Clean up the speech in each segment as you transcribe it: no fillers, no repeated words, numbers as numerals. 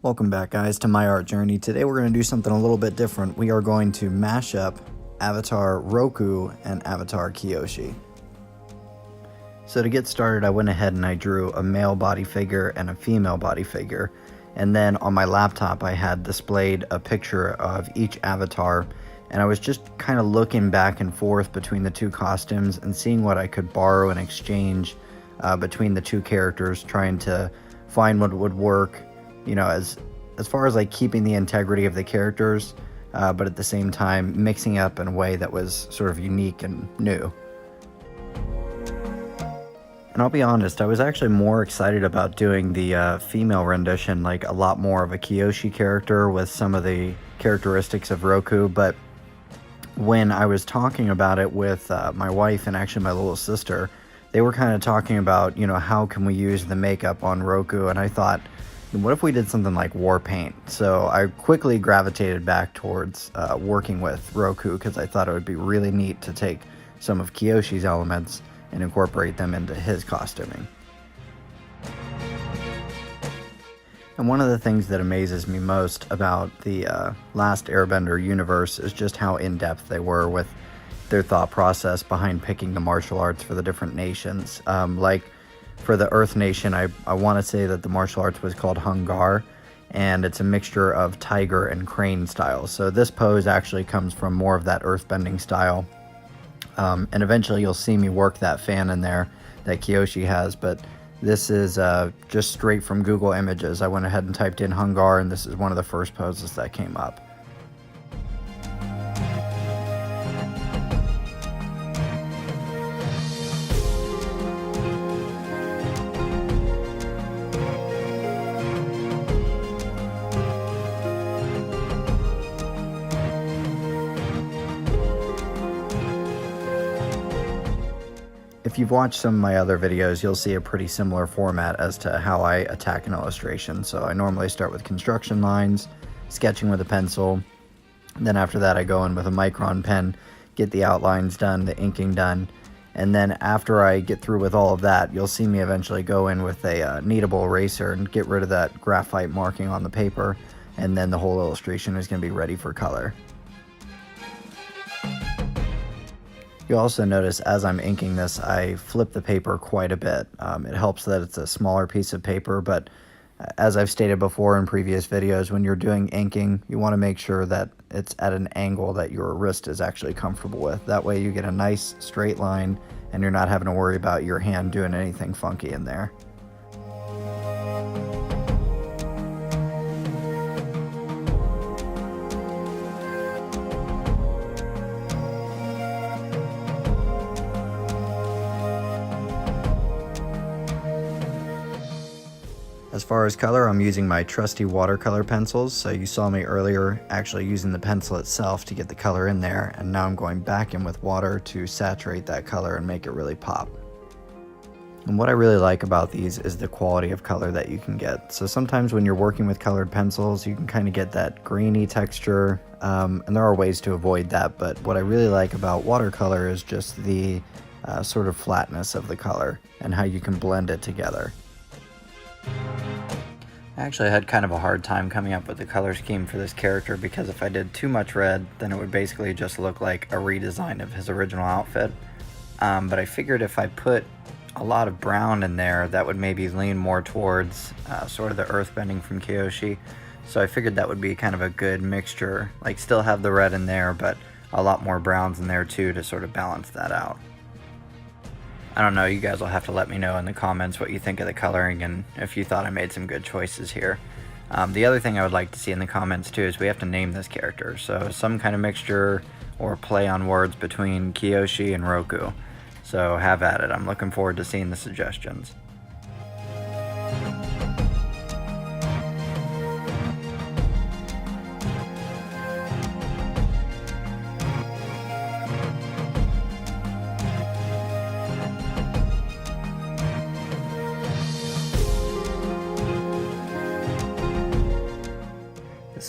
Welcome back, guys, to my art journey. Today we're going to do something a little bit different. We are going to mash up Avatar Roku and Avatar Kyoshi. So to get started, I went ahead and I drew a male body figure and a female body figure. And then on my laptop, I had displayed a picture of each avatar. And I was just kind of looking back and forth between the two costumes and seeing what I could borrow and exchange between the two characters, trying to find what would work, you know, as far as like keeping the integrity of the characters, but at the same time mixing it up in a way that was sort of unique and new. And I'll be honest, I was actually more excited about doing the female rendition, like a lot more of a Kyoshi character with some of the characteristics of Roku, but when I was talking about it with my wife and actually my little sister, they were kind of talking about, you know, how can we use the makeup on Roku, and I thought, what if we did something like war paint? So I quickly gravitated back towards working with Roku because I thought it would be really neat to take some of Kyoshi's elements and incorporate them into his costuming. And one of the things that amazes me most about the last Airbender universe is just how in-depth they were with their thought process behind picking the martial arts for the different nations. Like for the Earth Nation, I want to say that the martial arts was called Hungar, and it's a mixture of tiger and crane styles. So this pose actually comes from more of that earthbending style. And eventually you'll see me work that fan in there that Kyoshi has, but this is just straight from Google Images. I went ahead and typed in Hungar, and this is one of the first poses that came up. If you've watched some of my other videos, you'll see a pretty similar format as to how I attack an illustration. So I normally start with construction lines, sketching with a pencil, then after that I go in with a micron pen, get the outlines done, the inking done, and then after I get through with all of that, you'll see me eventually go in with a kneadable eraser and get rid of that graphite marking on the paper, and then the whole illustration is going to be ready for color. You'll also notice as I'm inking this, I flip the paper quite a bit. It helps that it's a smaller piece of paper, but as I've stated before in previous videos, when you're doing inking, you want to make sure that it's at an angle that your wrist is actually comfortable with. That way you get a nice straight line and you're not having to worry about your hand doing anything funky in there. As far as color, I'm using my trusty watercolor pencils, so you saw me earlier actually using the pencil itself to get the color in there, and now I'm going back in with water to saturate that color and make it really pop. And what I really like about these is the quality of color that you can get. So sometimes when you're working with colored pencils, you can kind of get that grainy texture, and there are ways to avoid that, but what I really like about watercolor is just the sort of flatness of the color and how you can blend it together. I actually had kind of a hard time coming up with the color scheme for this character because if I did too much red, then it would basically just look like a redesign of his original outfit. But I figured if I put a lot of brown in there, that would maybe lean more towards sort of the earthbending from Kyoshi. So I figured that would be kind of a good mixture, like still have the red in there, but a lot more browns in there too to sort of balance that out. I don't know, you guys will have to let me know in the comments what you think of the coloring and if you thought I made some good choices here. The other thing I would like to see in the comments too is we have to name this character, so some kind of mixture or play on words between Kyoshi and Roku. So have at it, I'm looking forward to seeing the suggestions.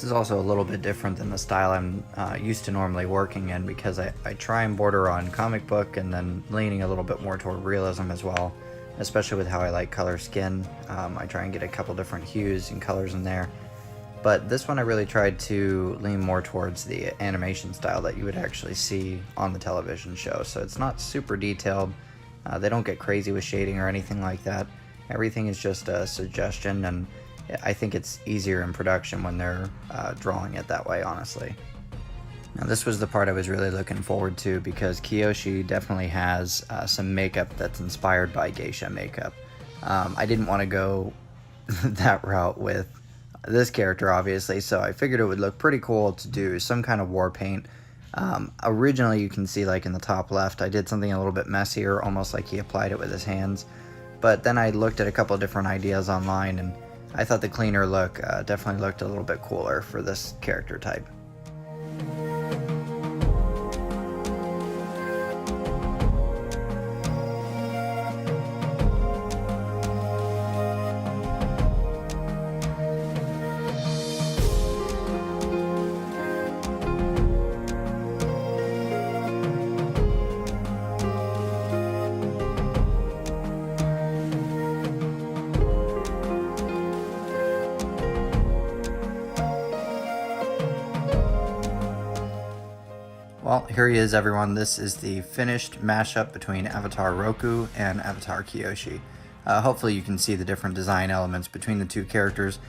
This is also a little bit different than the style I'm used to normally working in because I try and border on comic book and then leaning a little bit more toward realism as well, especially with how I like color skin. I try and get a couple different hues and colors in there. But this one I really tried to lean more towards the animation style that you would actually see on the television show. So it's not super detailed. They don't get crazy with shading or anything like that. Everything is just a suggestion, and I think it's easier in production when they're drawing it that way, honestly. Now this was the part I was really looking forward to, because Kyoshi definitely has some makeup that's inspired by geisha makeup. I didn't want to go that route with this character, obviously, so I figured it would look pretty cool to do some kind of war paint. Originally, you can see, like in the top left, I did something a little bit messier, almost like he applied it with his hands. But then I looked at a couple of different ideas online, and I thought the cleaner look definitely looked a little bit cooler for this character type. Well, here he is, everyone. This is the finished mashup between Avatar Roku and Avatar Kyoshi. Hopefully you can see the different design elements between the two characters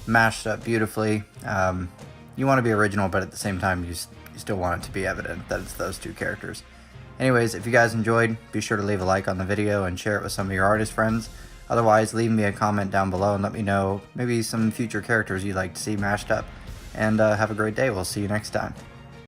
mashed up beautifully. You want to be original, but at the same time you still want it to be evident that it's those two characters. Anyways, if you guys enjoyed, be sure to leave a like on the video and share it with some of your artist friends. Otherwise, leave me a comment down below and let me know maybe some future characters you'd like to see mashed up. And have a great day. We'll see you next time.